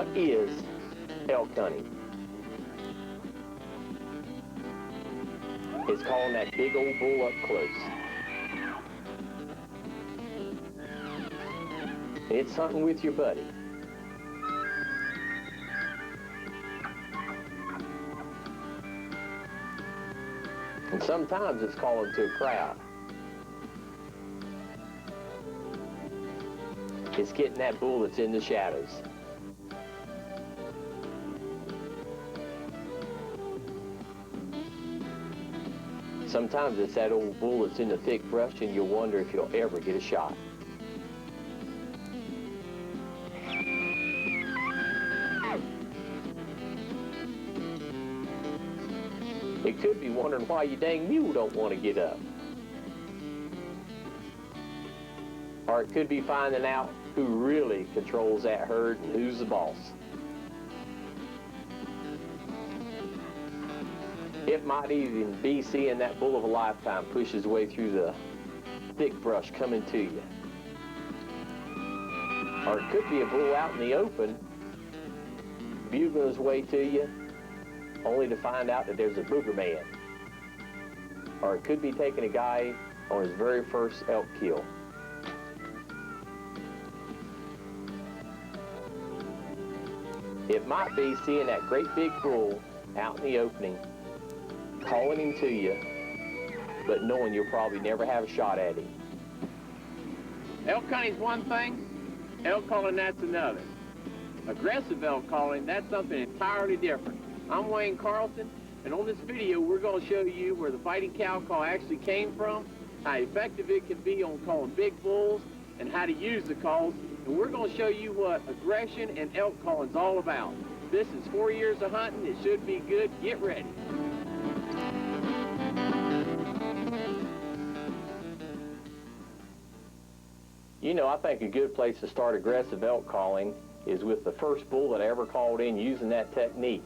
What is elk hunting? It's calling that big old bull up close. It's hunting with your buddy. And sometimes it's calling to a crowd. It's getting that bull that's in the shadows. Sometimes it's that old bull that's in the thick brush and you'll wonder if you'll ever get a shot. It could be wondering why your dang mule don't want to get up. Or it could be finding out who really controls that herd and who's the boss. It might even be seeing that bull of a lifetime push his way through the thick brush coming to you. Or it could be a bull out in the open, bugling his way to you, only to find out that there's a booger man. Or it could be taking a guy on his very first elk kill. It might be seeing that great big bull out in the opening, calling him to you, but knowing you'll probably never have a shot at him. Elk hunting's one thing, elk calling that's another. Aggressive elk calling, that's something entirely different. I'm Wayne Carlton, and on this video we're going to show you where the fighting cow call actually came from, how effective it can be on calling big bulls, and how to use the calls. And we're going to show you what aggression and elk calling is all about. This is 4 years of hunting. It should be good. Get ready. You know, I think a good place to start aggressive elk calling is with the first bull that I ever called in using that technique.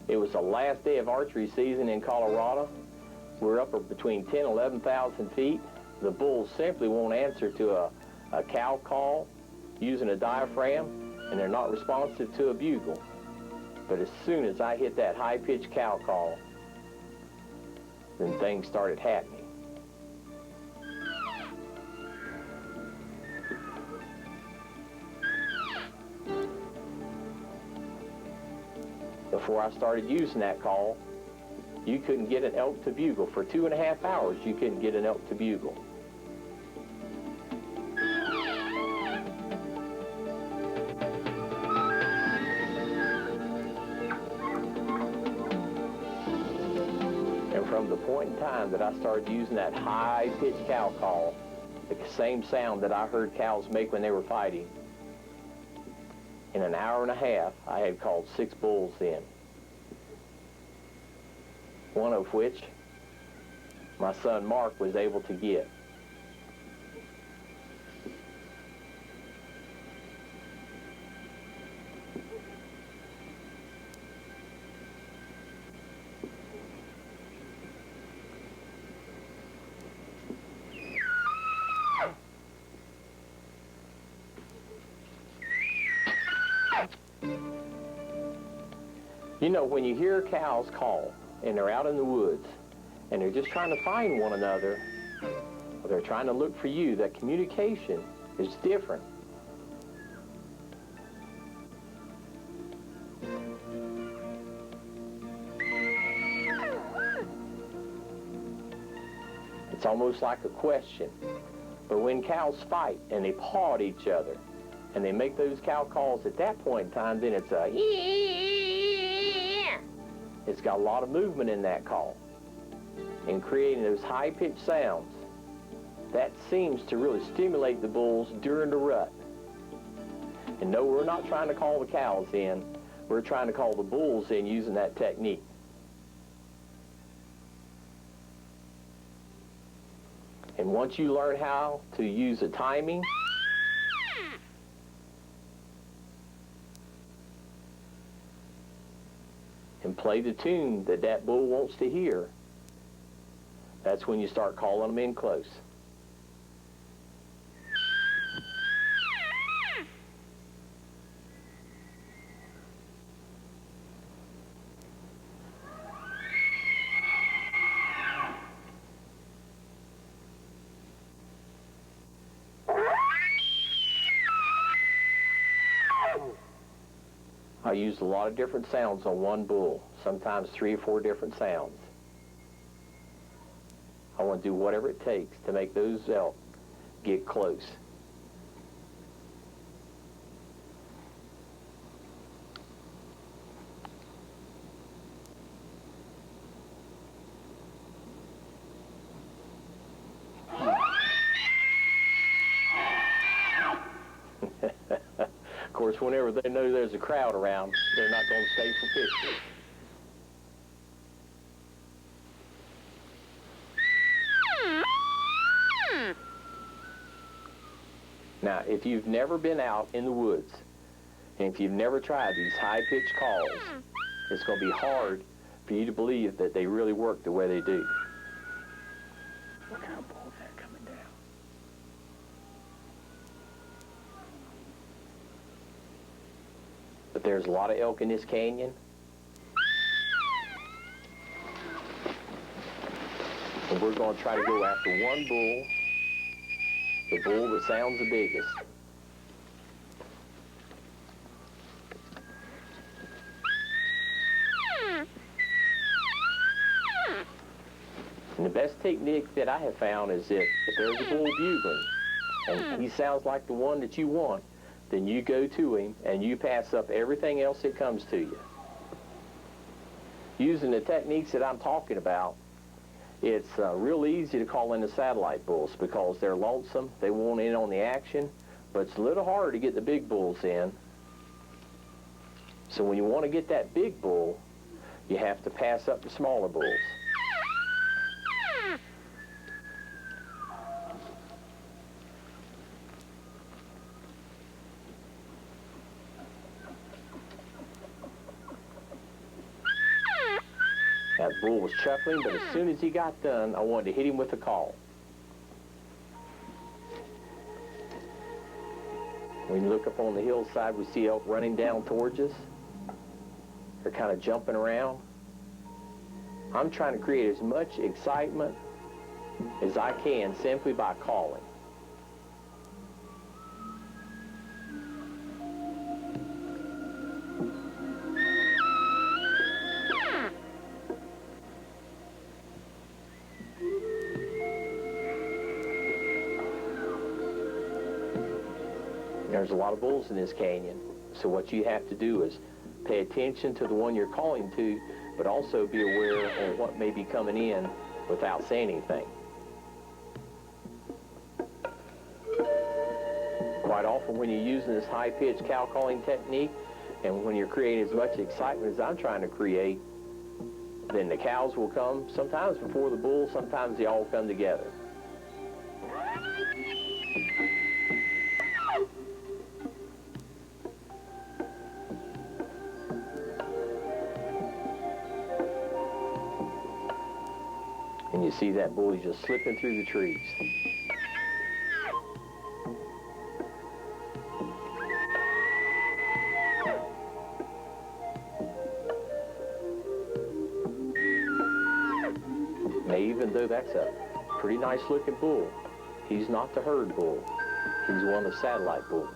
It was the last day of archery season in Colorado. We're up between 10,000 and 11,000 feet. The bulls simply won't answer to a cow call using a diaphragm, and they're not responsive to a bugle. But as soon as I hit that high-pitched cow call, then things started happening. Before I started using that call, you couldn't get an elk to bugle. For 2.5 hours, you couldn't get an elk to bugle. And from the point in time that I started using that high-pitched cow call, the same sound that I heard cows make when they were fighting, in an hour and a half, I had called 6 bulls in. One of which my son Mark was able to get. You know, when you hear cows call and they're out in the woods and they're just trying to find one another, or they're trying to look for you, that communication is different. It's almost like a question. But when cows fight and they paw at each other and they make those cow calls at that point in time, then it's a It's got a lot of movement in that call. And creating those high-pitched sounds, that seems to really stimulate the bulls during the rut. And no, we're not trying to call the cows in. We're trying to call the bulls in using that technique. And once you learn how to use the timing, and play the tune that that bull wants to hear, that's when you start calling them in close. I used a lot of different sounds on one bull, sometimes 3 or 4 different sounds. I want to do whatever it takes to make those elk get close. Of course, whenever they know there's a crowd around, they're not going to stay for pictures. Now, if you've never been out in the woods, and if you've never tried these high-pitched calls, it's going to be hard for you to believe that they really work the way they do. What kind of bull is that coming down? But there's a lot of elk in this canyon. And we're going to try to go after one bull, the bull that sounds the biggest. And the best technique that I have found is if there's a bull bugling and he sounds like the one that you want, then you go to him and you pass up everything else that comes to you. Using the techniques that I'm talking about, it's real easy to call in the satellite bulls because they're lonesome, they want in on the action, but it's a little harder to get the big bulls in. So when you want to get that big bull, you have to pass up the smaller bulls. That bull was chuckling, but as soon as he got done, I wanted to hit him with a call. When you look up on the hillside, we see elk running down towards us. They're kind of jumping around. I'm trying to create as much excitement as I can simply by calling. There's a lot of bulls in this canyon, so what you have to do is pay attention to the one you're calling to, but also be aware of what may be coming in without saying anything. Quite often when you're using this high-pitched cow calling technique, and when you're creating as much excitement as I'm trying to create, then the cows will come, sometimes before the bulls, sometimes they all come together. And you see that bull, he's just slipping through the trees. Now, even though that's a pretty nice looking bull, he's not the herd bull. He's one of the satellite bulls.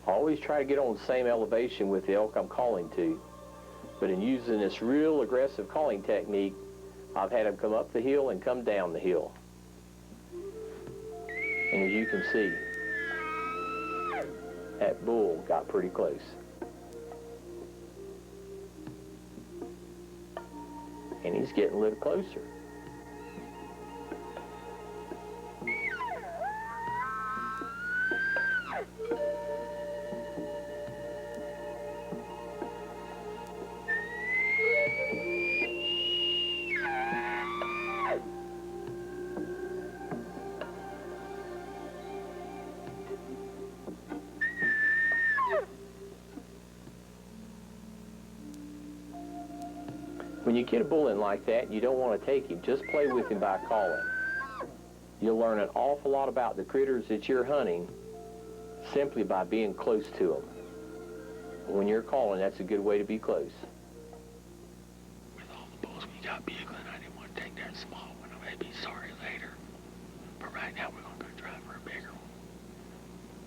Always try to get on the same elevation with the elk I'm calling to, but in using this real aggressive calling technique, I've had them come up the hill and come down the hill. And as you can see, that bull got pretty close. And he's getting a little closer. When you get a bull in like that, you don't want to take him. Just play with him by calling. You'll learn an awful lot about the critters that you're hunting simply by being close to them. When you're calling, that's a good way to be close. With all the bulls job bugling. I didn't want to take that small one. I may be sorry later. But right now we're going to go try for a bigger one.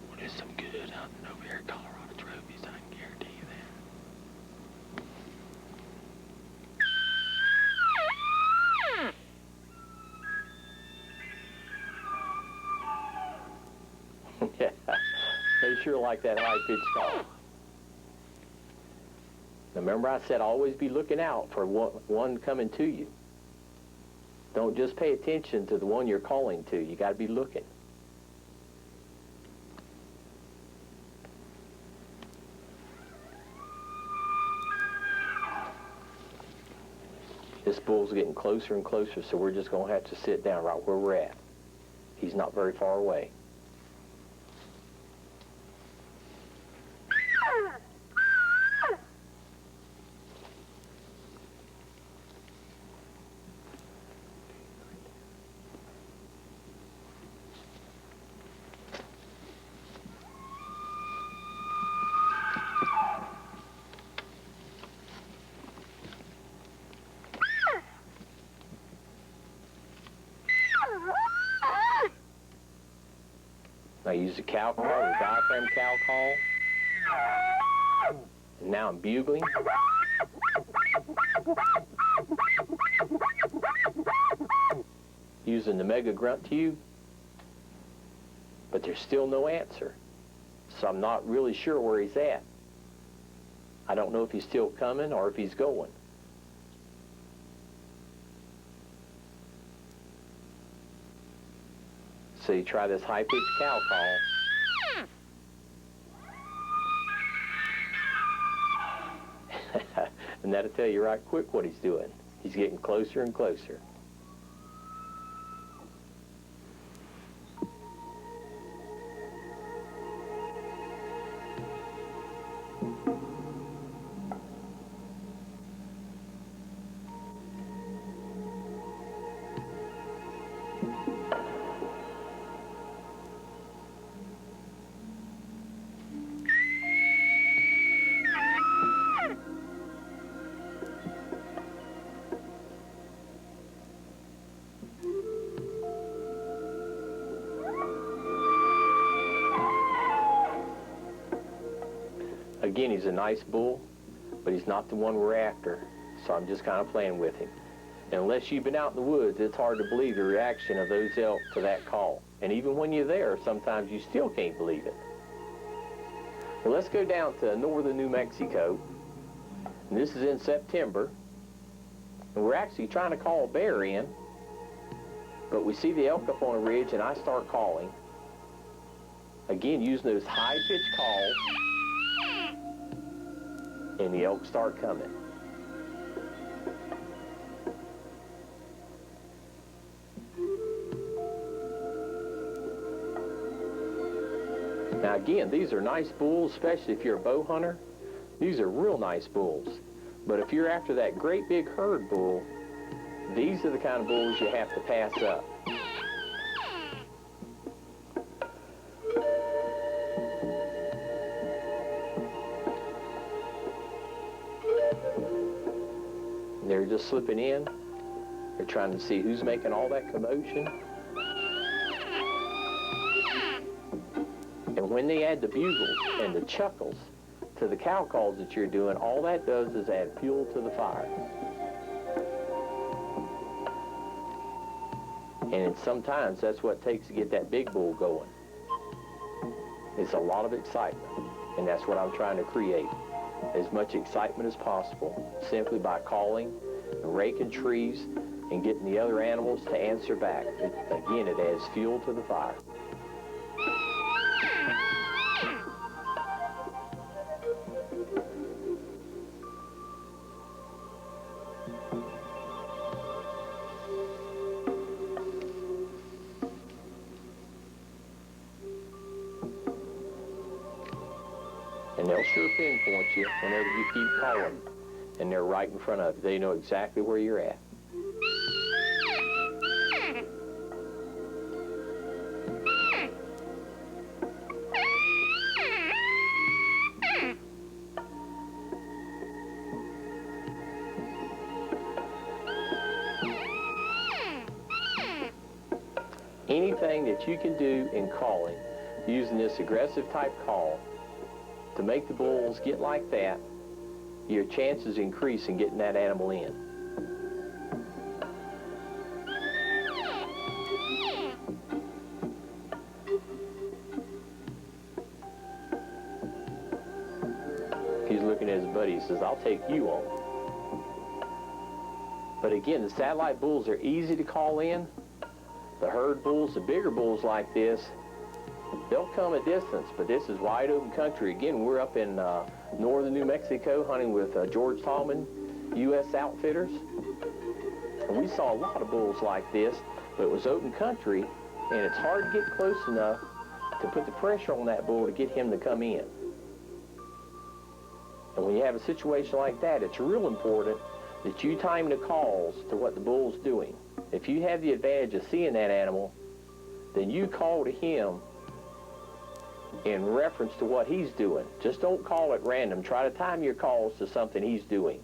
Well, there's some good hunting over here at Colorado Trophies, I can guarantee you that. Yeah, they sure like that high-pitched call. Now remember I said always be looking out for one coming to you. Don't just pay attention to the one you're calling to. You got to be looking. This bull's getting closer and closer, so we're just going to have to sit down right where we're at. He's not very far away. I use the cow call, the diaphragm cow call. And now I'm bugling. Using the mega grunt tube. But there's still no answer. So I'm not really sure where he's at. I don't know if he's still coming or if he's going. So you try this high-pitched cow call. And that'll tell you right quick what he's doing. He's getting closer and closer. Again, he's a nice bull, but he's not the one we're after, so I'm just kind of playing with him. And unless you've been out in the woods, it's hard to believe the reaction of those elk to that call. And even when you're there, sometimes you still can't believe it. Well, let's go down to northern New Mexico. And this is in September. And we're actually trying to call a bear in, but we see the elk up on a ridge, and I start calling. Again, using those high-pitched calls. And the elk start coming. Now again, these are nice bulls, especially if you're a bow hunter. These are real nice bulls. But if you're after that great big herd bull, these are the kind of bulls you have to pass up. They're just slipping in. They're trying to see who's making all that commotion. And when they add the bugles and the chuckles to the cow calls that you're doing, all that does is add fuel to the fire. And sometimes that's what it takes to get that big bull going. It's a lot of excitement, and that's what I'm trying to create. As much excitement as possible, simply by calling, raking trees, and getting the other animals to answer back. Again, it adds fuel to the fire. And they'll sure pinpoint you whenever you keep calling. And they're right in front of you. They know exactly where you're at. Anything that you can do in calling, using this aggressive type call, to make the bulls get like that, your chances increase in getting that animal in. He's looking at his buddy. He says, "I'll take you on." But again, the satellite bulls are easy to call in. The herd bulls, the bigger bulls like this, they'll come a distance, but this is wide open country. Again, we're up in northern New Mexico hunting with George Tallman, U.S. Outfitters. And we saw a lot of bulls like this, but it was open country, and it's hard to get close enough to put the pressure on that bull to get him to come in. And when you have a situation like that, it's real important that you time the calls to what the bull's doing. If you have the advantage of seeing that animal, then you call to him in reference to what he's doing. Just don't call at random. Try to time your calls to something he's doing.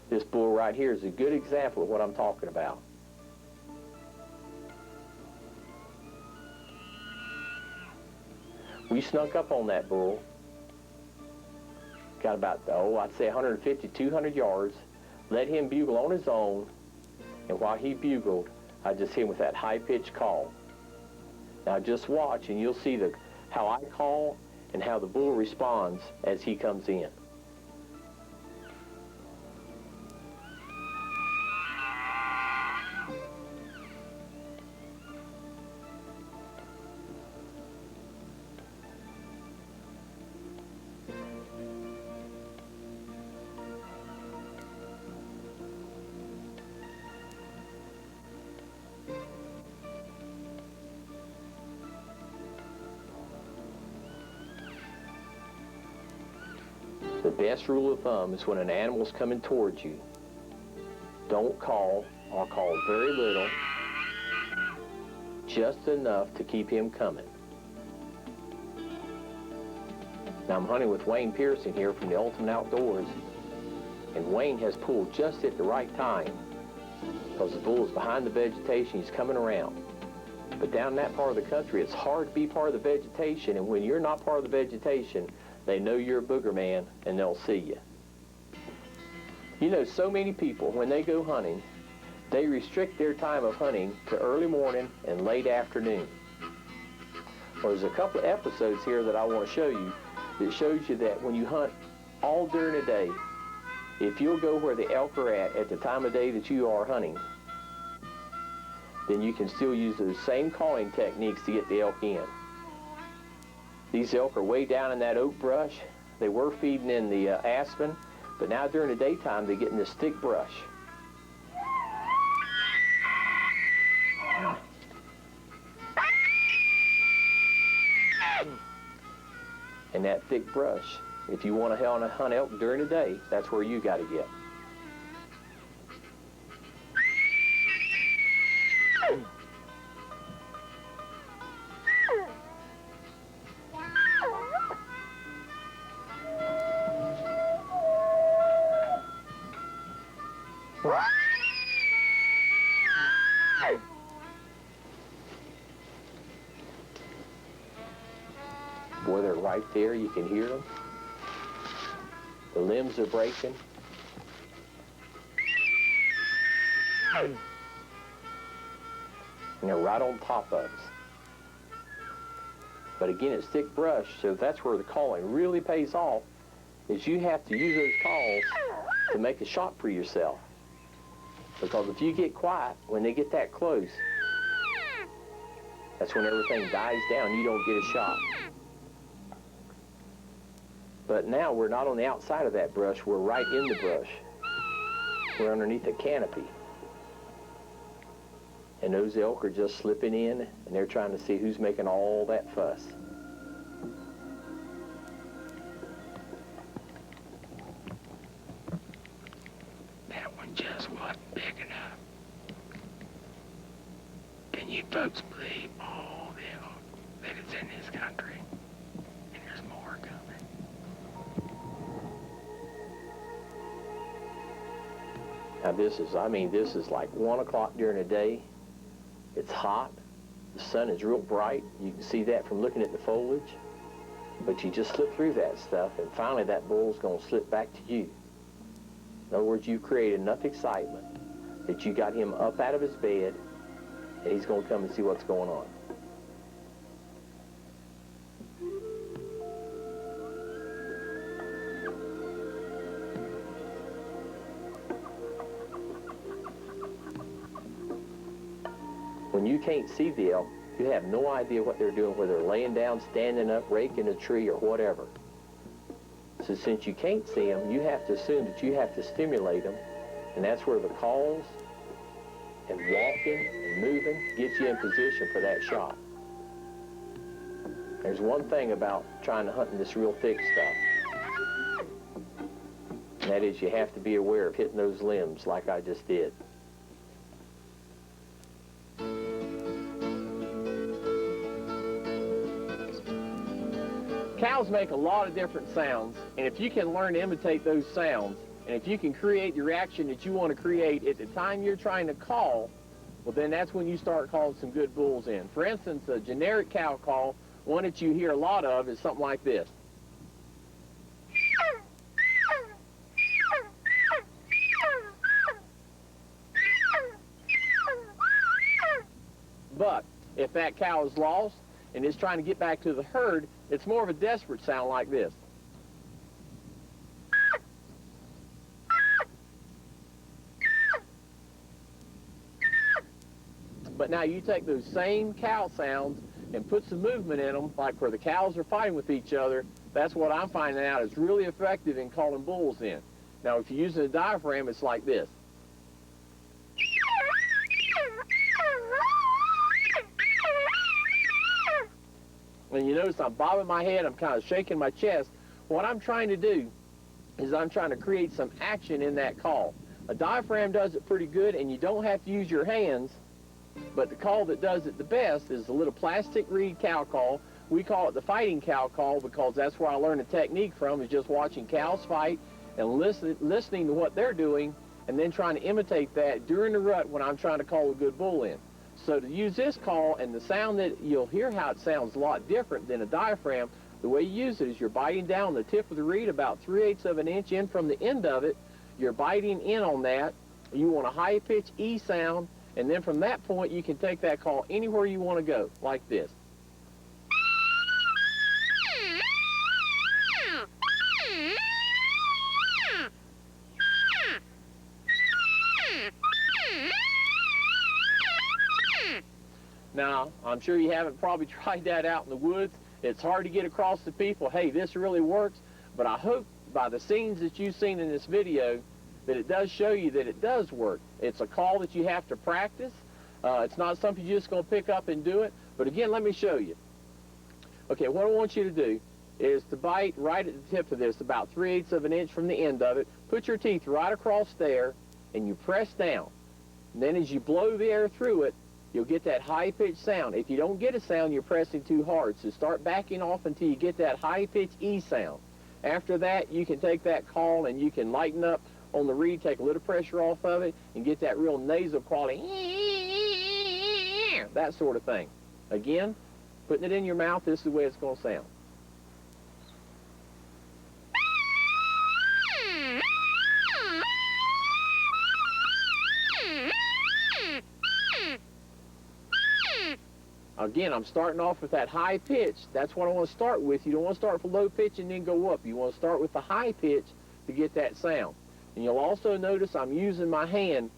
This bull right here is a good example of what I'm talking about. We snuck up on that bull. Got about, I'd say 150, 200 yards. Let him bugle on his own. And while he bugled, I just hit him with that high-pitched call. Now just watch and you'll see how I call and how the bull responds as he comes in. The best rule of thumb is when an animal's coming towards you, don't call, or call very little, just enough to keep him coming. Now I'm hunting with Wayne Pearson here from the Ultimate Outdoors, and Wayne has pulled just at the right time because the bull is behind the vegetation, he's coming around. But down in that part of the country, it's hard to be part of the vegetation, and when you're not part of the vegetation, they know you're a booger man, and they'll see you. You know, so many people, when they go hunting, they restrict their time of hunting to early morning and late afternoon. Well, there's a couple of episodes here that I want to show you that shows you that when you hunt all during the day, if you'll go where the elk are at the time of day that you are hunting, then you can still use those same calling techniques to get the elk in. These elk are way down in that oak brush. They were feeding in the aspen, but now during the daytime they get in this thick brush. And that thick brush, if you want to hunt elk during the day, that's where you got to get. Boy, they're right there. You can hear them. The limbs are breaking. And they're right on top of us. But again, it's thick brush, so that's where the calling really pays off, is you have to use those calls to make a shot for yourself. Because if you get quiet, when they get that close, that's when everything dies down. You don't get a shot. But now we're not on the outside of that brush. We're right in the brush. We're underneath a canopy. And those elk are just slipping in, and they're trying to see who's making all that fuss. That one just wasn't big enough. Can you folks believe all the elk that is in this country? And there's more coming. Now this is, I mean, this is like 1 o'clock during the day. It's hot. The sun is real bright. You can see that from looking at the foliage. But you just slip through that stuff, and finally that bull's going to slip back to you. In other words, you created enough excitement that you got him up out of his bed, and he's going to come and see what's going on. When you can't see the elk, you have no idea what they're doing, whether they're laying down, standing up, raking a tree, or whatever. So since you can't see them, you have to assume that you have to stimulate them, and that's where the calls and walking and moving gets you in position for that shot. There's one thing about trying to hunt in this real thick stuff, and that is you have to be aware of hitting those limbs like I just did. Cows make a lot of different sounds, and if you can learn to imitate those sounds, and if you can create the reaction that you want to create at the time you're trying to call, well then that's when you start calling some good bulls in. For instance, a generic cow call, one that you hear a lot of, is something like this. But if that cow is lost and is trying to get back to the herd, it's more of a desperate sound like this. But now you take those same cow sounds and put some movement in them, like where the cows are fighting with each other. That's what I'm finding out is really effective in calling bulls in. Now if you're using a diaphragm, it's like this. And you notice I'm bobbing my head, I'm kind of shaking my chest. What I'm trying to do is I'm trying to create some action in that call. A diaphragm does it pretty good, and you don't have to use your hands, but the call that does it the best is the little plastic reed cow call. We call it the fighting cow call because that's where I learned the technique from, is just watching cows fight and listening to what they're doing, and then trying to imitate that during the rut when I'm trying to call a good bull in. So to use this call, and the sound that you'll hear how it sounds a lot different than a diaphragm, the way you use it is you're biting down the tip of the reed about 3/8 of an inch in from the end of it. You're biting in on that. You want a high-pitch E sound, and then from that point you can take that call anywhere you want to go, like this. Now, I'm sure you haven't probably tried that out in the woods. It's hard to get across to people, hey, this really works, but I hope by the scenes that you've seen in this video that it does show you that it does work. It's a call that you have to practice. It's not something you're just going to pick up and do it, but again, let me show you. Okay, what I want you to do is to bite right at the tip of this, about 3/8 of an inch from the end of it. Put your teeth right across there, and you press down. And then as you blow the air through it, you'll get that high-pitched sound. If you don't get a sound, you're pressing too hard. So start backing off until you get that high-pitched E sound. After that, you can take that call and you can lighten up on the reed, take a little pressure off of it, and get that real nasal quality, that sort of thing. Again, putting it in your mouth, this is the way it's going to sound. Again, I'm starting off with that high pitch. That's what I want to start with. You don't want to start with low pitch and then go up. You want to start with the high pitch to get that sound. And you'll also notice I'm using my hand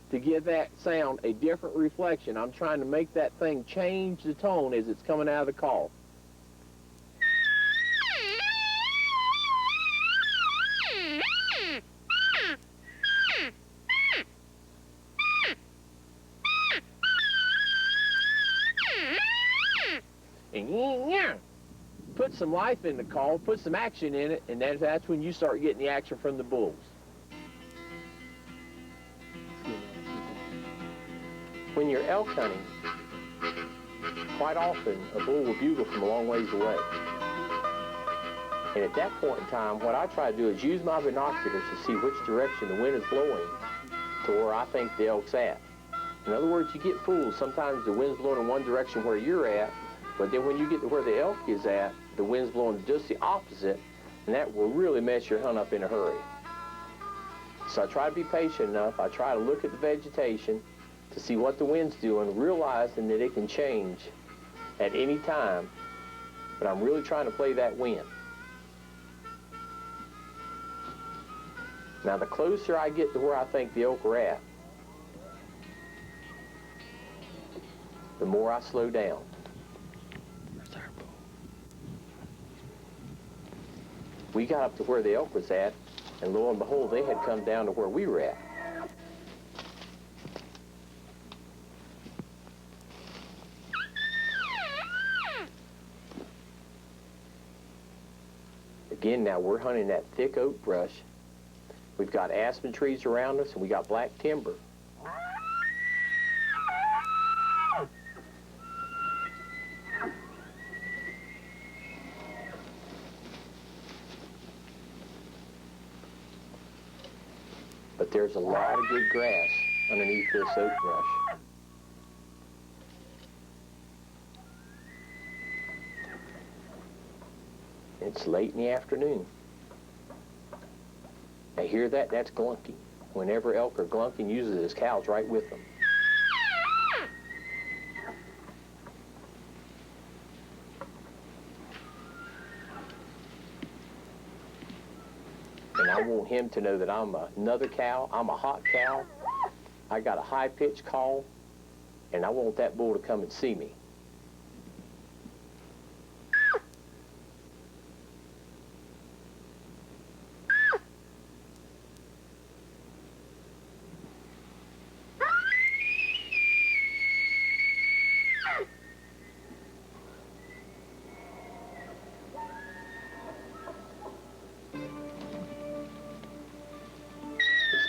to give that sound a different reflection. I'm trying to make that thing change the tone as it's coming out of the call. And put some life in the call, put some action in it, and that's when you start getting the action from the bulls. When you're elk hunting, quite often a bull will bugle from a long ways away. And at that point in time, what I try to do is use my binoculars to see which direction the wind is blowing to where I think the elk's at. In other words, you get fooled. Sometimes the wind's blowing in one direction where you're at, but then when you get to where the elk is at, the wind's blowing just the opposite, and that will really mess your hunt up in a hurry. So I try to be patient enough. I try to look at the vegetation to see what the wind's doing, realizing that it can change at any time, but I'm really trying to play that wind. Now, the closer I get to where I think the elk are at, the more I slow down. We got up to where the elk was at, and lo and behold, they had come down to where we were at. Again, now we're hunting that thick oak brush. We've got aspen trees around us, and we got black timber. But there's a lot of good grass underneath this oak brush. It's late in the afternoon. Now hear that? That's glunking. Whenever elk are glunking, usually his cow's right with them. And I want him to know that I'm another cow. I'm a hot cow. I got a high-pitched call, and I want that bull to come and see me.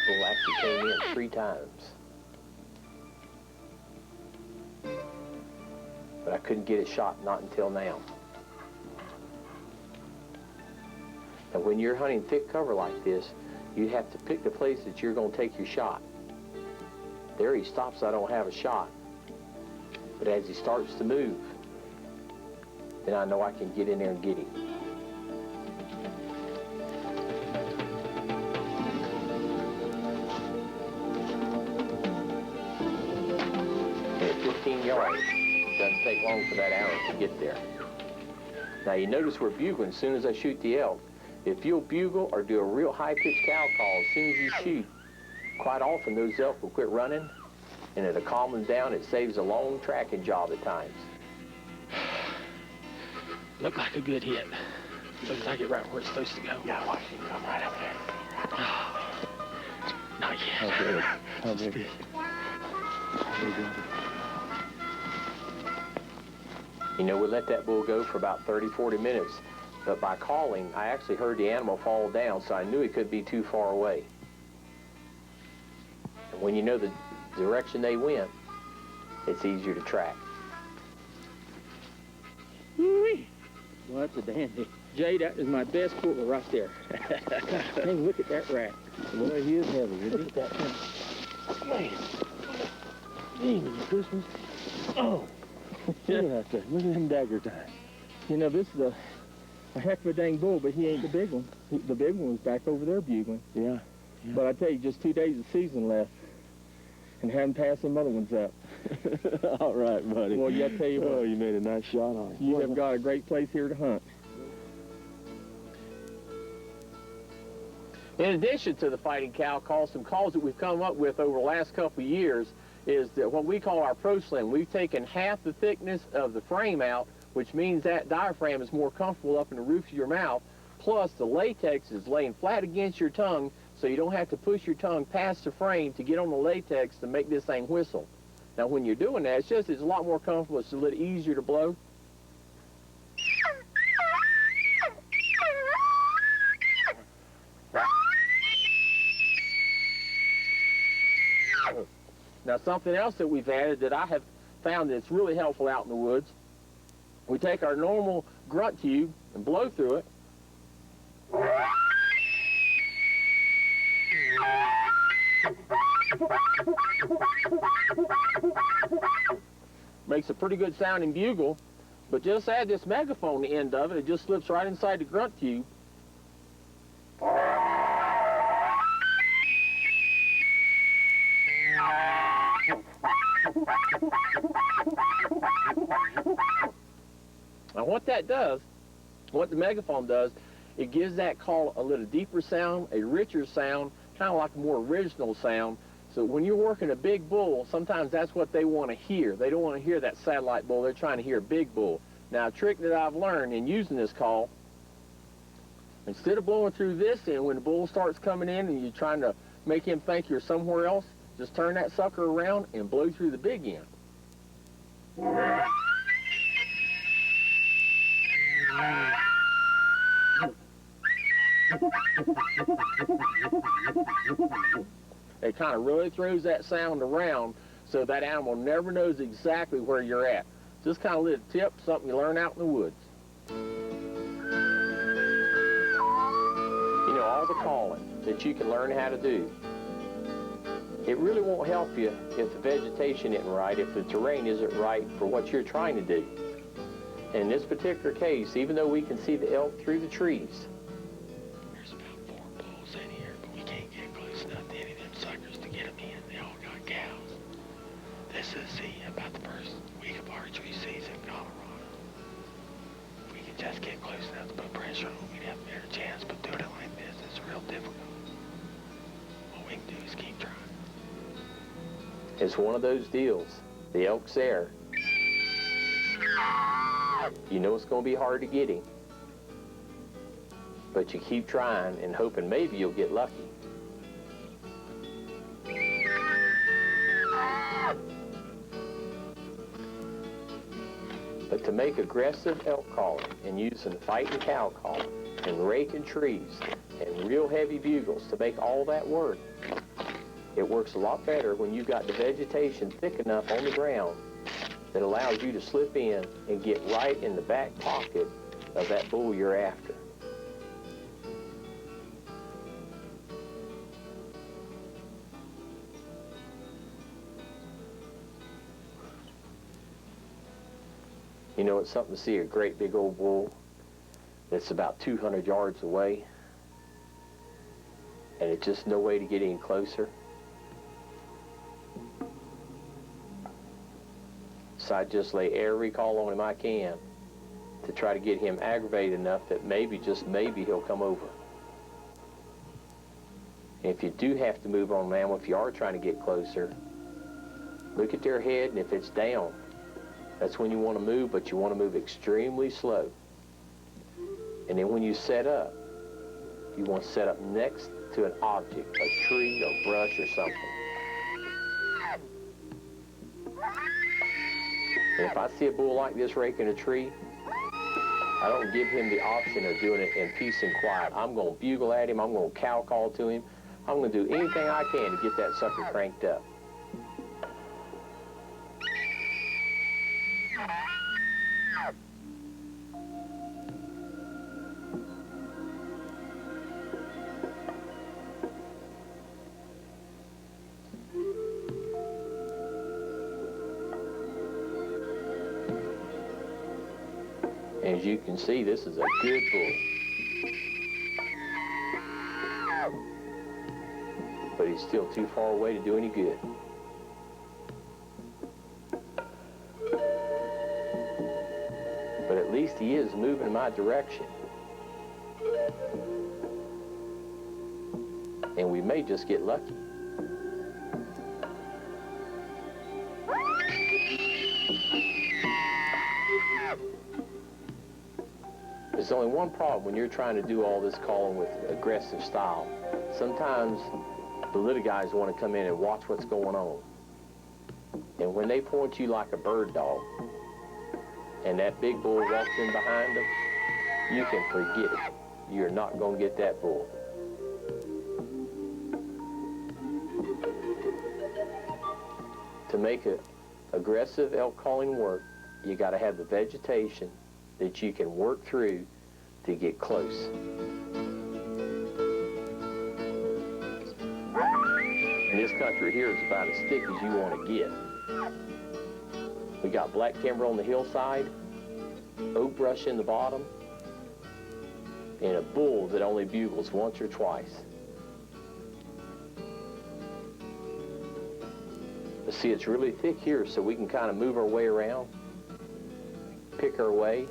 Bull actually came in 3 times. But I couldn't get a shot, not until now. And when you're hunting thick cover like this, you have to pick the place that you're going to take your shot. There he stops, I don't have a shot. But as he starts to move, then I know I can get in there and get him. At 15 yards, it doesn't take long for that arrow to get there. Now you notice we're bugling as soon as I shoot the elk. If you'll bugle or do a real high-pitched cow call as soon as you shoot, quite often those elk will quit running, and it'll calm them down. It saves a long tracking job at times. Looked like a good hit. Looks like it right where it's supposed to go. Yeah, watch him come right up there. Not yet. How big? How big? You know, we let that bull go for about 30, 40 minutes, but by calling, I actually heard the animal fall down, so I knew he couldn't be too far away. And when you know the direction they went, it's easier to track. Woo-wee. Well, that's a dandy. Jay, that is my best bull right there. Hey, look at that rat. Boy, he is heavy, isn't he? That thing. Man. Demon Christmas. Oh. Look at that thing. Look at him dagger time. You know, this is a heck of a dang bull, but he ain't the big one. The big one was back over there bugling. Yeah. But I tell you, just 2 days of season left, and haven't passed some other ones up. All right, buddy. Well, yeah, I tell you what. Oh, you made a nice shot on him. You have got a great place here to hunt. In addition to the fighting cow calls, some calls that we've come up with over the last couple of years is that what we call our Pro Slim. We've taken half the thickness of the frame out, which means that diaphragm is more comfortable up in the roof of your mouth, plus the latex is laying flat against your tongue, so you don't have to push your tongue past the frame to get on the latex to make this thing whistle. Now when you're doing that, it's a lot more comfortable, it's a little easier to blow. Now something else that we've added that I have found that's really helpful out in the woods, we take our normal grunt tube and blow through it. Makes a pretty good sounding bugle, but just add this megaphone to the end of it. It just slips right inside the grunt tube. Now what that does, what the megaphone does, it gives that call a little deeper sound, a richer sound, kind of like a more original sound. So when you're working a big bull, sometimes that's what they want to hear. They don't want to hear that satellite bull. They're trying to hear a big bull. Now, a trick that I've learned in using this call, instead of blowing through this end when the bull starts coming in and you're trying to make him think you're somewhere else, just turn that sucker around and blow through the big end. It kind of really throws that sound around so that animal never knows exactly where you're at. Just kind of a little tip, something you learn out in the woods. You know, all the calling that you can learn how to do, it really won't help you if the vegetation isn't right, if the terrain isn't right for what you're trying to do. In this particular case, even though we can see the elk through the trees, there's about 4 bulls in here, but we can't get close enough to any of them suckers to get them in. They all got cows. This is about the first week of archery season in Colorado. If we could just get close enough to put pressure on them, we'd have a better chance, but doing it like this is real difficult. What we can do is keep trying. it's one of those deals. The elk's there. You know it's going to be hard to get him, but you keep trying and hoping maybe you'll get lucky. But to make aggressive elk calling and using fighting cow calling and raking trees and real heavy bugles to make all that work, it works a lot better when you've got the vegetation thick enough on the ground that allows you to slip in and get right in the back pocket of that bull you're after. You know, it's something to see a great big old bull that's about 200 yards away, and it's just no way to get any closer. So I just lay every call on him I can to try to get him aggravated enough that maybe, just maybe, he'll come over. And if you do have to move on an animal, if you are trying to get closer, look at their head, and if it's down, that's when you want to move, but you want to move extremely slow. And then when you set up, you want to set up next to an object, a tree or brush or something. And if I see a bull like this raking a tree, I don't give him the option of doing it in peace and quiet. I'm going to bugle at him. I'm going to cow call to him. I'm going to do anything I can to get that sucker cranked up. As you can see, this is a good bull. But he's still too far away to do any good. But at least he is moving in my direction. And we may just get lucky. There's only one problem when you're trying to do all this calling with aggressive style. Sometimes the little guys want to come in and watch what's going on. And when they point you like a bird dog, and that big bull walks in behind them, you can forget it. You're not going to get that bull. To make an aggressive elk calling work, you got to have the vegetation that you can work through to get close. And this country here is about as thick as you want to get. We got black timber on the hillside, oak brush in the bottom, and a bull that only bugles once or twice. But see, it's really thick here, so we can kind of move our way around, pick our way.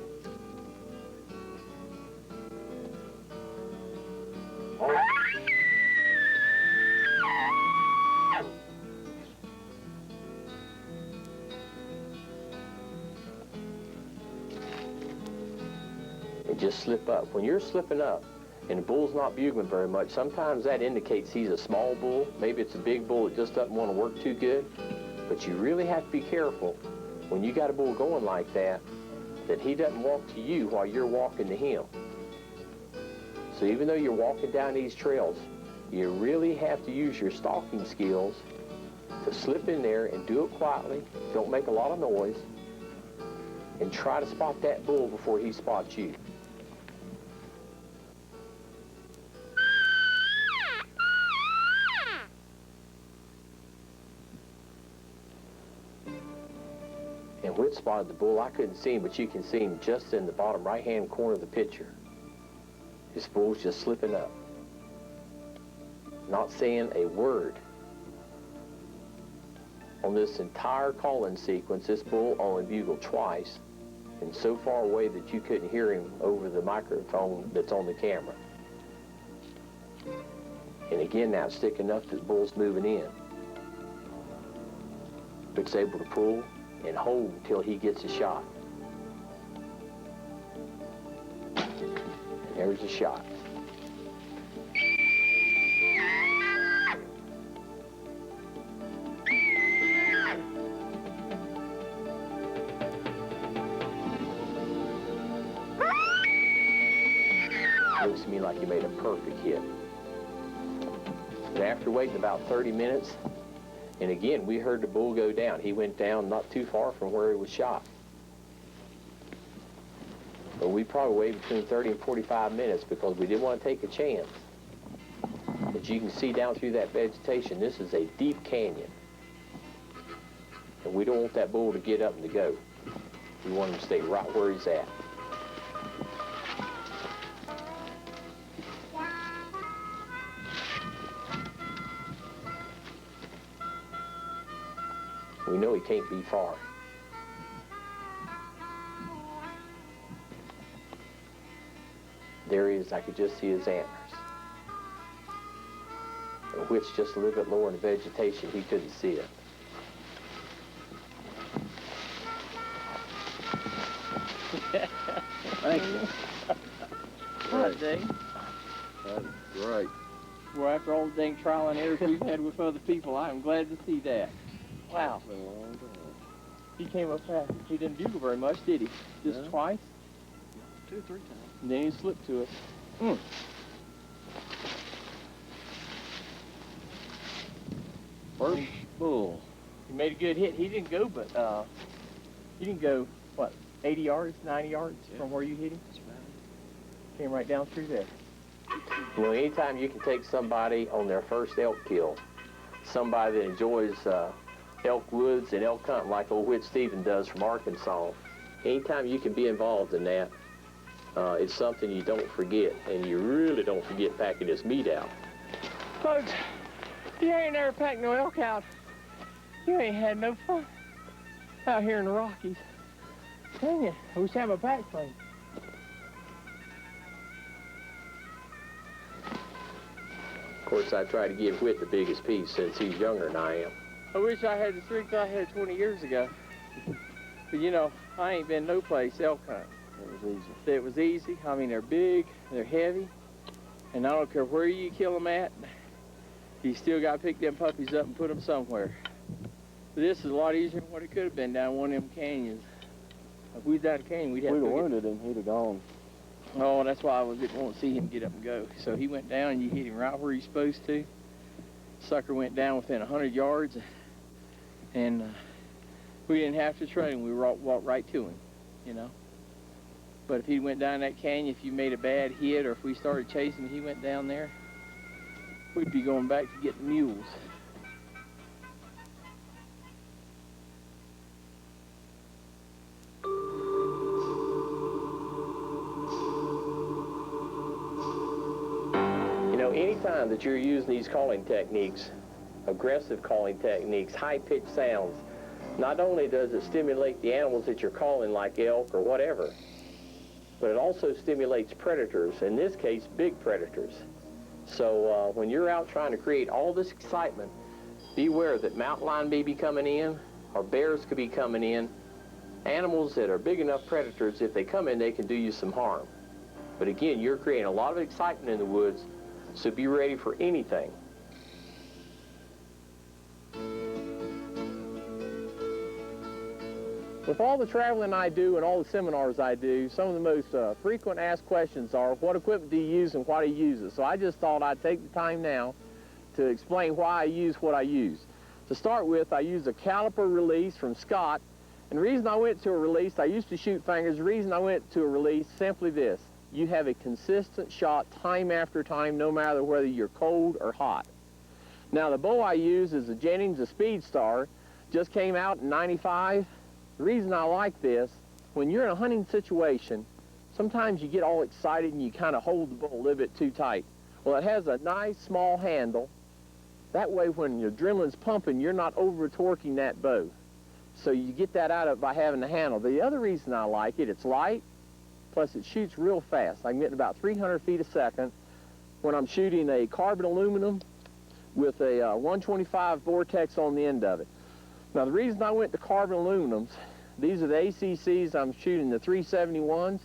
And just slip up. When you're slipping up and the bull's not bugling very much, sometimes that indicates he's a small bull. Maybe it's a big bull that just doesn't want to work too good. But you really have to be careful when you got a bull going like that he doesn't walk to you while you're walking to him. So even though you're walking down these trails, you really have to use your stalking skills to slip in there and do it quietly. Don't make a lot of noise. And try to spot that bull before he spots you. And Whit spotted the bull. I couldn't see him, but you can see him just in the bottom right-hand corner of the picture. His bull's just slipping up, not saying a word. On this entire call-in sequence, this bull only bugled twice, and so far away that you couldn't hear him over the microphone that's on the camera. And again, now it's thick enough that the bull's moving in. It's able to pull and hold until he gets a shot. And there's a shot. Looks to me like he made a perfect hit. But after waiting about 30 minutes, and again, we heard the bull go down. He went down not too far from where he was shot. But we probably waited between 30 and 45 minutes because we didn't want to take a chance. But you can see down through that vegetation, this is a deep canyon. And we don't want that bull to get up and to go. We want him to stay right where he's at. We know he can't be far. There he is. I could just see his antlers. And Whit's just a little bit lower in the vegetation. He couldn't see it. Thank you. Right, Dave. That's right. Well, after all the dang trial and errors we've had with other people, I am glad to see that. Wow. Been a long time. He came up fast. He didn't bugle very much, did he? Just No. twice? 2 or 3 times. And then he slipped to us. First bull. He made a good hit. He didn't go, but he didn't go, what, 80 yards, 90 yards from where you hit him? That's right. Came right down through there. You know, anytime you can take somebody on their first elk kill, somebody that enjoys elk woods and elk hunting like old Whit Stephen does from Arkansas, anytime you can be involved in that, it's something you don't forget, and you really don't forget packing this meat out. Folks, you ain't never packed no elk out. You ain't had no fun out here in the Rockies. Dang it, I wish I had my back plane. Of course, I try to give Whit the biggest piece since he's younger than I am. I wish I had the strength I had 20 years ago. But you know, I ain't been no place elk hunting. It was easy. It was easy. I mean, they're big, they're heavy, and I don't care where you kill them at, you still got to pick them puppies up and put them somewhere. But this is a lot easier than what it could have been down one of them canyons. If we was down the canyon, we'd have We'd to have go wounded him, he'd have gone. Oh, that's why I didn't want to see him get up and go. So he went down, and you hit him right where he's supposed to. Sucker went down within 100 yards, and we didn't have to train. We walked right to him, you know. But if he went down that canyon, if you made a bad hit, or if we started chasing him, he went down there, we'd be going back to get the mules. anytime that you're using these calling techniques, aggressive calling techniques, high-pitched sounds, not only does it stimulate the animals that you're calling like elk or whatever, but it also stimulates predators, in this case, big predators. So when you're out trying to create all this excitement, beware that mountain lion may be coming in, or bears could be coming in. Animals that are big enough predators, if they come in, they can do you some harm. But again, you're creating a lot of excitement in the woods, so be ready for anything. With all the traveling I do and all the seminars I do, some of the most frequent asked questions are, what equipment do you use and why do you use it? So I just thought I'd take the time now to explain why I use what I use. To start with, I use a caliper release from Scott. And the reason I went to a release, I used to shoot fingers, the reason I went to a release, simply this. You have a consistent shot time after time, no matter whether you're cold or hot. Now the bow I use is a Jennings, a Speed Star, just came out in '95. The reason I like this, when you're in a hunting situation, sometimes you get all excited and you kind of hold the bow a little bit too tight. Well, it has a nice small handle. That way when your adrenaline's pumping, you're not over-torquing that bow. So you get that out of it by having the handle. The other reason I like it, it's light, plus it shoots real fast. I'm getting about 300 feet a second when I'm shooting a carbon aluminum with a 125 Vortex on the end of it. Now the reason I went to carbon aluminums, these are the ACCs, I'm shooting the 371s.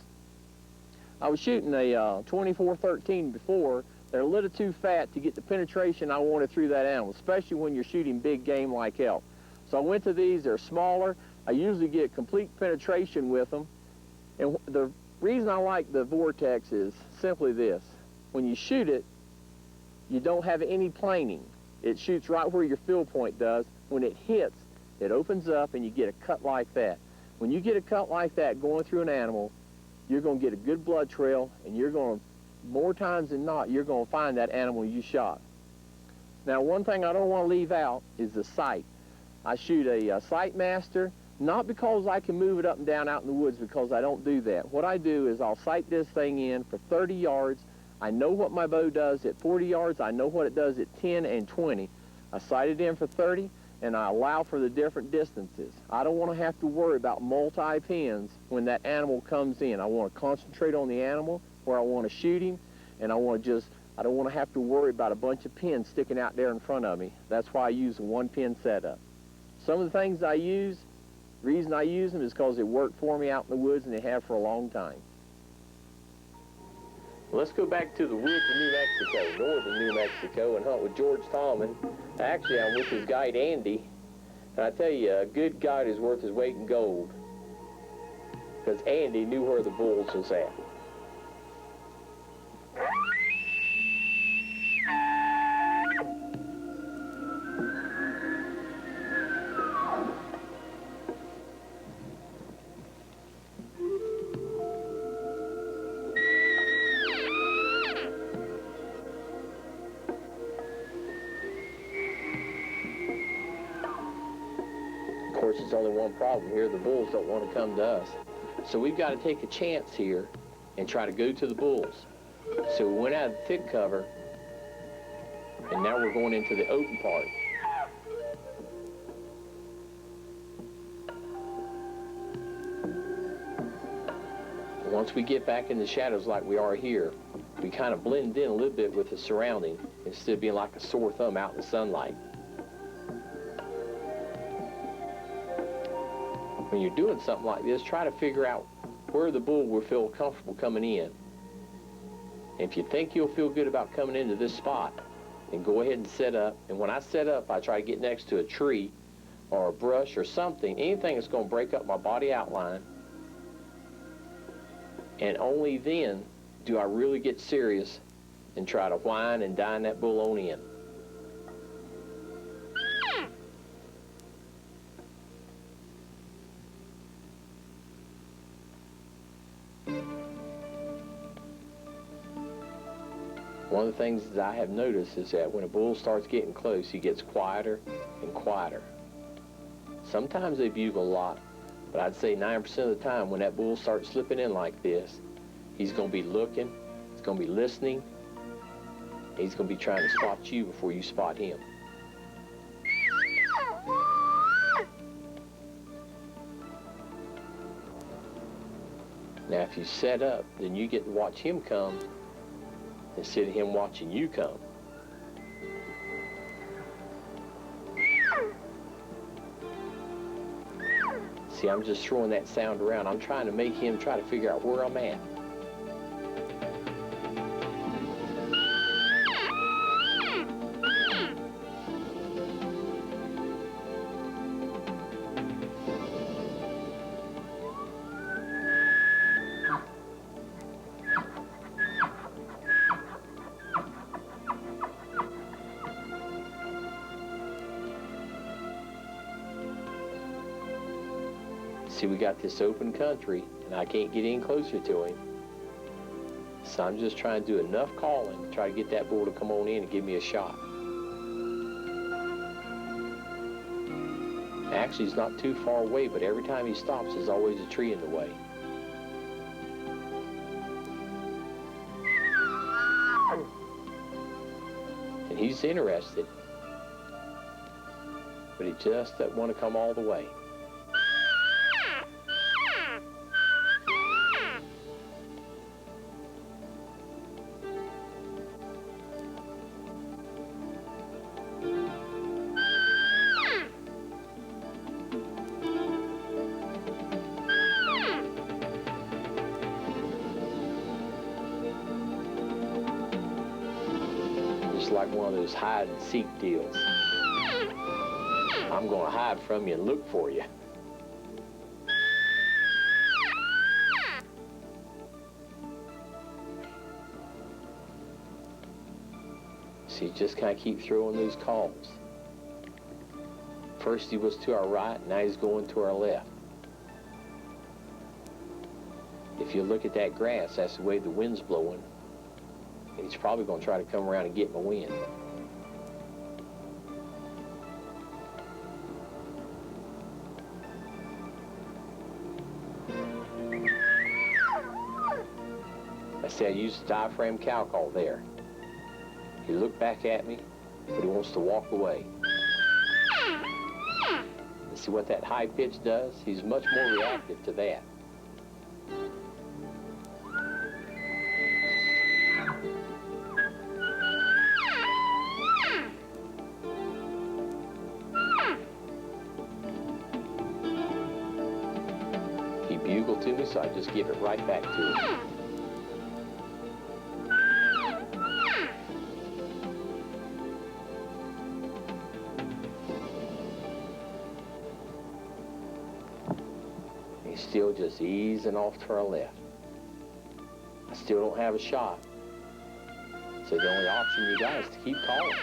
I was shooting a 2413 before. They're a little too fat to get the penetration I wanted through that animal, especially when you're shooting big game like elk. So I went to these, they're smaller. I usually get complete penetration with them. And the reason I like the Vortex is simply this. When you shoot it, you don't have any planing. It shoots right where your field point does. When it hits, it opens up and you get a cut like that. When you get a cut like that going through an animal, you're going to get a good blood trail, and you're going to, more times than not, you're going to find that animal you shot. Now, one thing I don't want to leave out is the sight. I shoot a Sight Master, not because I can move it up and down out in the woods, because I don't do that. What I do is I'll sight this thing in for 30 yards. I know what my bow does at 40 yards. I know what it does at 10 and 20. I sight it in for 30, and I allow for the different distances. I don't want to have to worry about multi-pins when that animal comes in. I want to concentrate on the animal where I want to shoot him, and I don't want to have to worry about a bunch of pins sticking out there in front of me. That's why I use a one-pin setup. Some of the things I use, the reason I use them is because they work for me out in the woods, and they have for a long time. Let's go back to the woods of New Mexico, northern New Mexico, and hunt with George Tallman. Actually, I'm with his guide, Andy. And I tell you, a good guide is worth his weight in gold, because Andy knew where the bulls was at. Of course, there's only one problem here. The bulls don't want to come to us. So we've got to take a chance here and try to go to the bulls. So we went out of the thick cover, and now we're going into the open part. Once we get back in the shadows like we are here, we kind of blend in a little bit with the surrounding instead of being like a sore thumb out in the sunlight. When you're doing something like this, try to figure out where the bull will feel comfortable coming in. If you think you'll feel good about coming into this spot, then go ahead and set up. And when I set up, I try to get next to a tree or a brush or something, anything that's going to break up my body outline. And only then do I really get serious and try to whine and dine that bull on in. One of the things that I have noticed is that when a bull starts getting close, he gets quieter and quieter. Sometimes they bugle a lot, but I'd say 9% of the time when that bull starts slipping in like this, he's going to be looking, he's going to be listening, He's going to be trying to spot you before you spot him. Now, if you set up, then you get to watch him come instead of him watching you come. See, I'm just throwing that sound around. I'm trying to make him try to figure out where I'm at. See, we got this open country, and I can't get any closer to him. So I'm just trying to do enough calling to try to get that bull to come on in and give me a shot. Actually, he's not too far away, but every time he stops, there's always a tree in the way. And he's interested, but he just doesn't want to come all the way. Like one of those hide and seek deals. I'm going to hide from you and look for you. So you just kind of keep throwing those calls. First he was to our right, now he's going to our left. If you look at that grass, that's the way the wind's blowing. He's probably going to try to come around and get my wind. I said I used the diaphragm cow call there. He looked back at me, but he wants to walk away. And see what that high pitch does? He's much more reactive to that. Bugle to me, so I just give it right back to him. He's still just easing off to our left. I still don't have a shot. So the only option you got is to keep calling.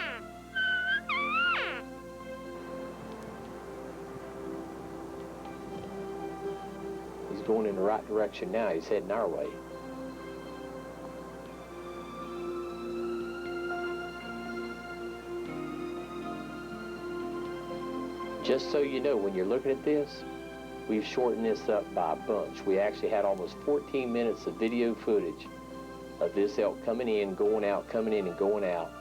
Going in the right direction now. He's heading our way. Just so you know, when you're looking at this, we've shortened this up by a bunch. We actually had almost 14 minutes of video footage of this elk coming in, going out, coming in and going out,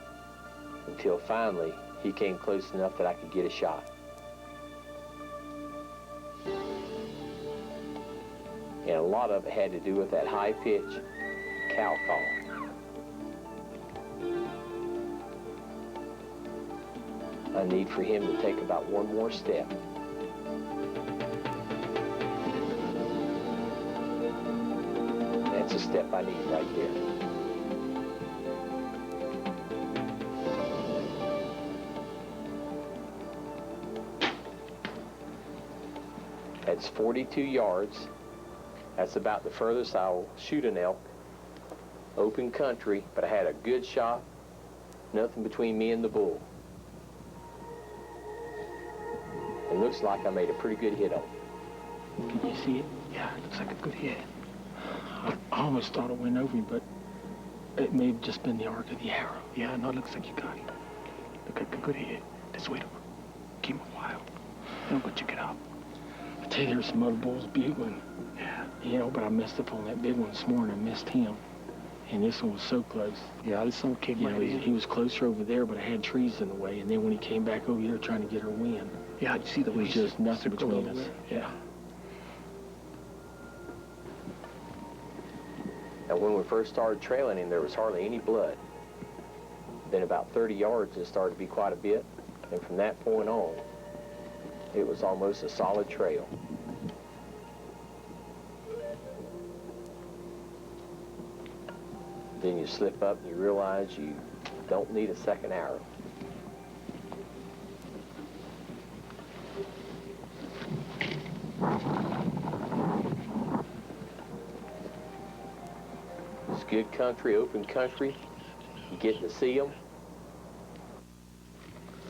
until finally he came close enough that I could get a shot. And a lot of it had to do with that high-pitch cow call. I need for him to take about one more step. That's a step I need right there. That's 42 yards. That's about the furthest I'll shoot an elk. Open country, but I had a good shot. Nothing between me and the bull. It looks like I made a pretty good hit on it. Can you see it? Yeah, it looks like a good hit. I almost thought it went over him, but it may have just been the arc of the arrow. Yeah, no, it looks like you got him. Look like a good hit. Just wait. Keep him a while. Don't go check it out. I tell you, there's some other bulls bugling. Yeah. You know, but I messed up on that big one this morning. I missed him. And this one was so close. Yeah, this one came You right know, in. he was closer over there, but it had trees in the way. And then when he came back over here trying to get her wind, Yeah, you see the it was just nothing circle between over us. there? Yeah. And when we first started trailing him, there was hardly any blood. Then about 30 yards, it started to be quite a bit. And from that point on, it was almost a solid trail. Then you slip up and you realize you don't need a second arrow. It's good country, open country. You get to see them.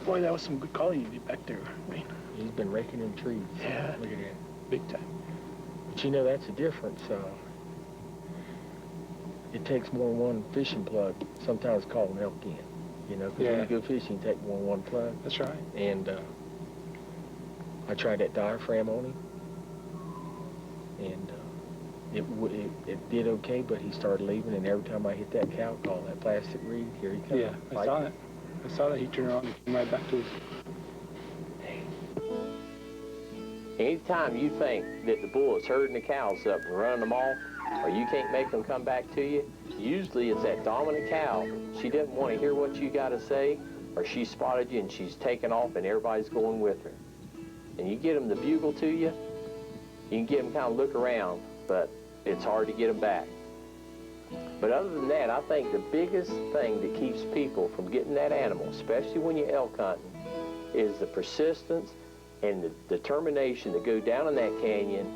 Boy, that was some good calling you did back there, Wayne. He's been raking in trees. Yeah. Look at that. Big time. But you know, that's the difference. It takes more than one fishing plug. Sometimes call an elk in. You know, because when you go fishing, you take more than one plug. That's right. And I tried that diaphragm on him, and it did okay, but he started leaving, and every time I hit that cow call, that plastic reed, here he comes. Yeah, I saw that. I saw that he turned around and came right back to us. Anytime you think that the bull is herding the cows up and running them off, or you can't make them come back to you, usually it's that dominant cow. She doesn't want to hear what you got to say, or she spotted you and she's taking off and everybody's going with her. And you get them to bugle to you, you can get them kind of look around, but it's hard to get them back. But other than that, I think the biggest thing that keeps people from getting that animal, especially when you're elk hunting, is the persistence and the determination to go down in that canyon,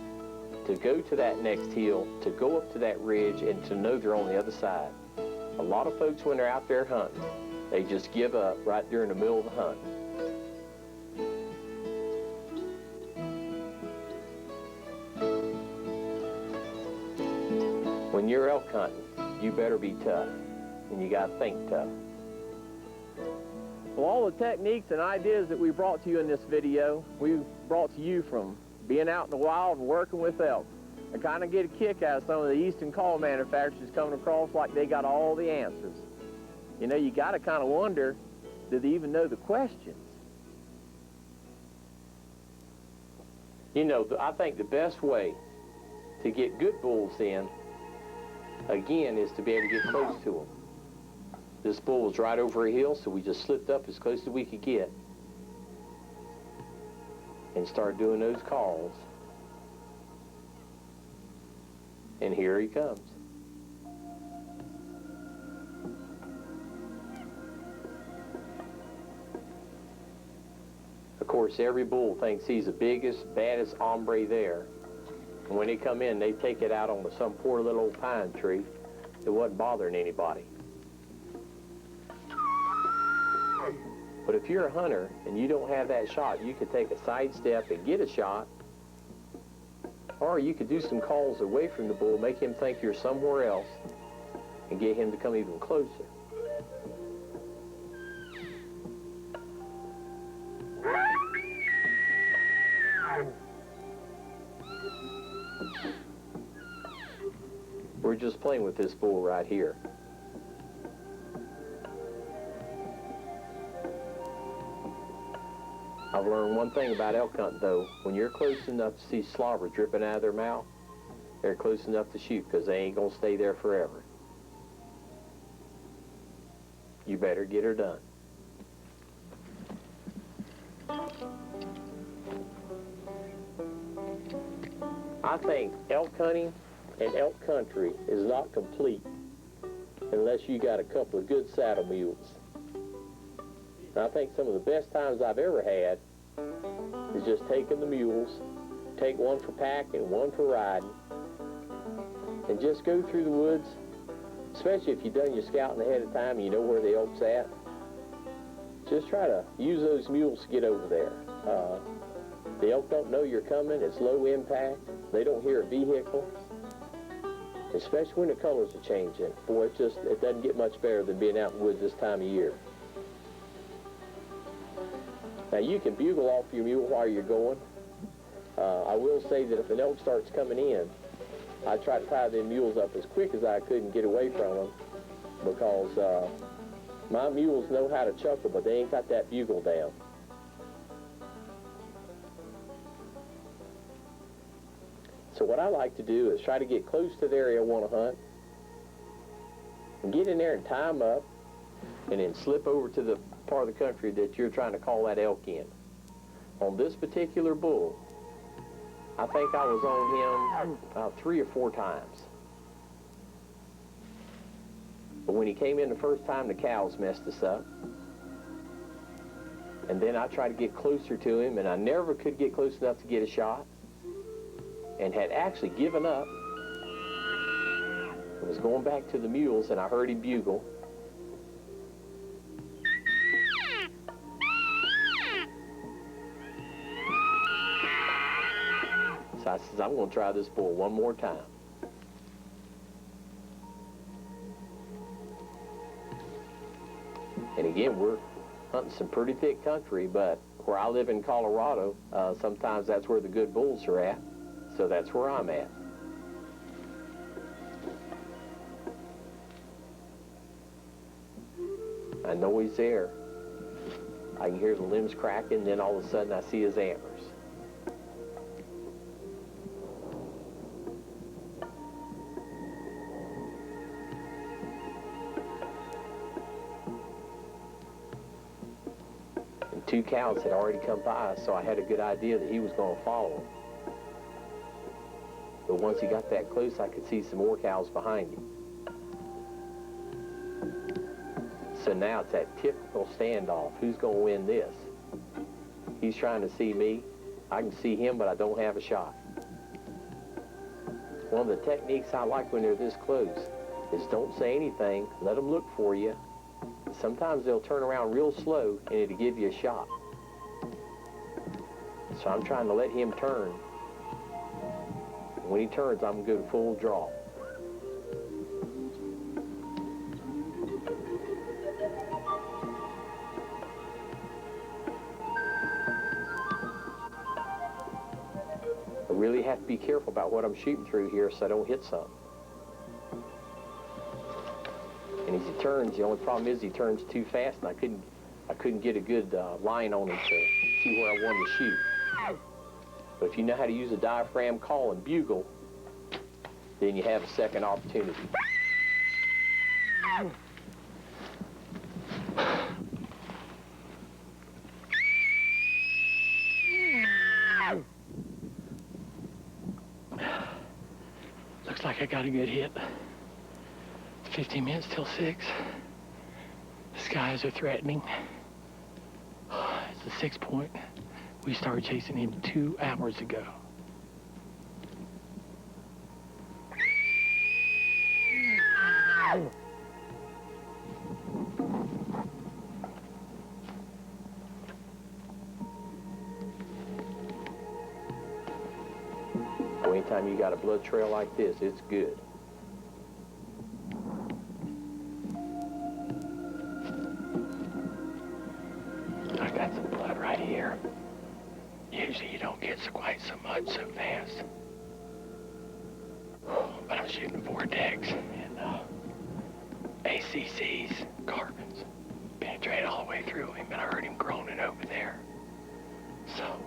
to go to that next hill, to go up to that ridge, and to know they're on the other side. A lot of folks, when they're out there hunting, they just give up right during the middle of the hunt. When you're elk hunting, you better be tough, and you gotta think tough. Well, all the techniques and ideas that we brought to you in this video, we brought to you from being out in the wild and working with elk. I kind of get a kick out of some of the eastern call manufacturers coming across like they got all the answers. You know, you got to kind of wonder, do they even know the questions? You know, I think the best way to get good bulls in, again, is to be able to get close to them. This bull was right over a hill, so we just slipped up as close as we could get and started doing those calls. And here he comes. Of course, every bull thinks he's the biggest, baddest hombre there. And when they come in, they take it out on some poor little old pine tree that wasn't bothering anybody. But if you're a hunter and you don't have that shot, you could take a side step and get a shot, or you could do some calls away from the bull, make him think you're somewhere else, and get him to come even closer. We're just playing with this bull right here. I've learned one thing about elk hunting, though. When you're close enough to see slobber dripping out of their mouth, they're close enough to shoot, because they ain't going to stay there forever. You better get her done. I think elk hunting and elk country is not complete unless you got a couple of good saddle mules. And I think some of the best times I've ever had is just taking the mules, take one for packing, one for riding, and just go through the woods, especially if you've done your scouting ahead of time and you know where the elk's at. Just try to use those mules to get over there. The elk don't know you're coming. It's low impact. They don't hear a vehicle, especially when the colors are changing. Boy, it doesn't get much better than being out in the woods this time of year. Now, you can bugle off your mule while you're going. I will say that if an elk starts coming in, I tried to tie them mules up as quick as I could and get away from them, because my mules know how to chuckle, but they ain't got that bugle down. So what I like to do is try to get close to the area I want to hunt, and get in there and tie them up, and then slip over to the part of the country that you're trying to call that elk in. On this particular bull, I think I was on him about 3 or 4 times. But when he came in the first time, the cows messed us up. And then I tried to get closer to him, and I never could get close enough to get a shot, and had actually given up. I was going back to the mules, and I heard him bugle. So I says, I'm going to try this bull one more time. And again, we're hunting some pretty thick country, but where I live in Colorado, sometimes that's where the good bulls are at. So that's where I'm at. I know he's there. I can hear the limbs cracking, then all of a sudden I see his antlers. And 2 cows had already come by, so I had a good idea that he was going to follow him. But once he got that close, I could see some more cows behind him. So now it's that typical standoff. Who's going to win this? He's trying to see me. I can see him, but I don't have a shot. One of the techniques I like when they're this close is don't say anything. Let them look for you. Sometimes they'll turn around real slow, and it'll give you a shot. So I'm trying to let him turn. When he turns, I'm going to go full draw. I really have to be careful about what I'm shooting through here so I don't hit something. And as he turns, the only problem is he turns too fast, and I couldn't get a good line on him to see where I wanted to shoot. But if you know how to use a diaphragm call and bugle, then you have a second opportunity. Looks like I got a good hit. 15 minutes till 6. The skies are threatening. It's a 6 point. We started chasing him 2 hours ago. So anytime you got a blood trail like this, it's good. I got some blood right here. Usually you don't get quite so much so fast. But I'm shooting Vortex and ACC's carbons. Penetrate all the way through him, and I heard him groaning over there. So,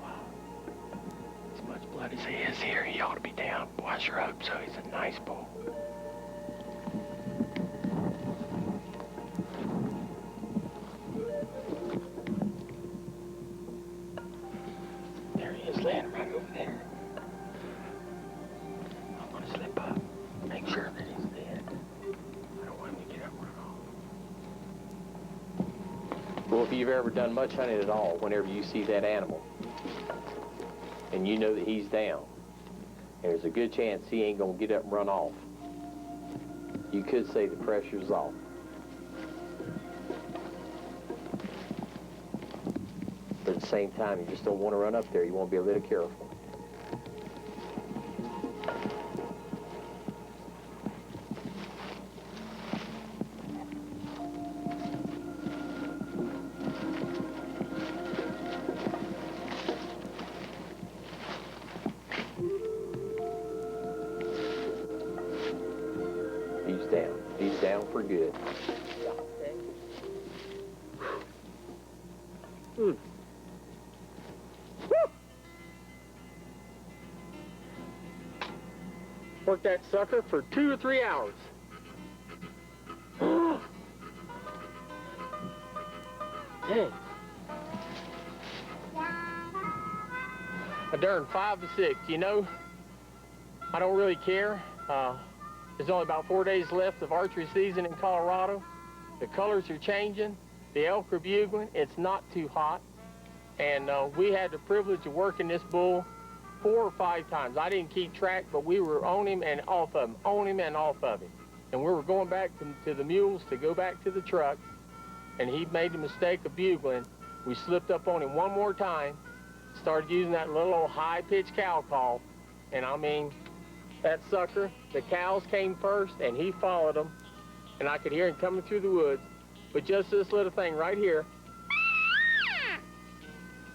as much blood as he is here, he ought to be down. Boy, I sure hope so. He's a nice bull. There he is, laying right over there. I'm gonna slip up, make sure that he's dead. I don't want him to get up and run off. Well, if you've ever done much hunting at all, whenever you see that animal, and you know that he's down, there's a good chance he ain't gonna get up and run off. You could say the pressure's off. But at the same time, you just don't want to run up there. You want to be a little careful. good. Mm. Worked that sucker for 2 or 3 hours. Dang. A darn 5 to 6, you know, I don't really care. There's only about 4 days left of archery season in Colorado. The colors are changing. The elk are bugling. It's not too hot. And we had the privilege of working this bull 4 or 5 times. I didn't keep track, but we were on him and off of him, on him and off of him. And we were going back to the mules to go back to the truck, and he made the mistake of bugling. We slipped up on him one more time, started using that little old high-pitched cow call, and I mean, that sucker, the cows came first, and he followed them, and I could hear him coming through the woods. But just this little thing right here,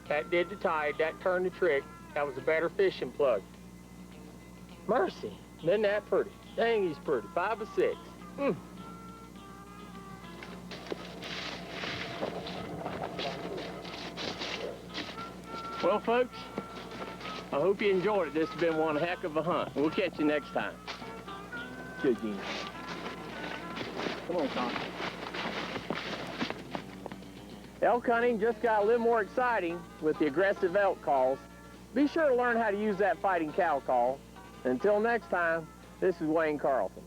that did the tide, that turned the trick. That was a better fishing plug. Mercy, isn't that pretty? Dang, he's pretty. 5 or 6. Well, folks, I hope you enjoyed it. This has been one heck of a hunt. We'll catch you next time. Good, Gene. Come on, Tom. Elk hunting just got a little more exciting with the aggressive elk calls. Be sure to learn how to use that fighting cow call. Until next time, this is Wayne Carlton.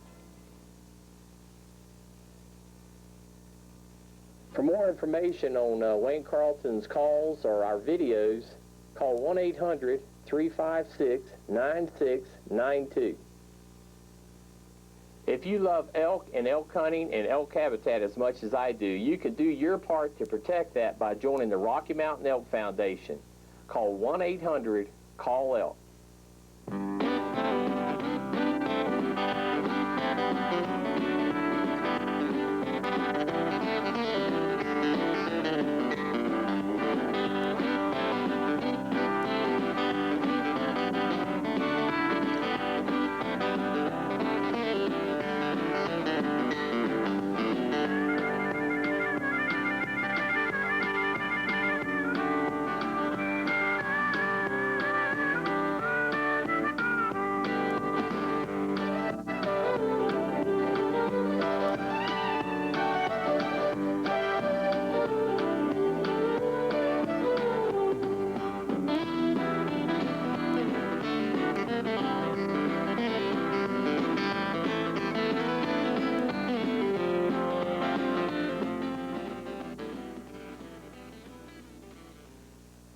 For more information on Wayne calls or our videos, call 1-800-356-9692. If you love elk and elk hunting and elk habitat as much as I do, you can do your part to protect that by joining the Rocky Mountain Elk Foundation. Call 1-800-CALL-ELK.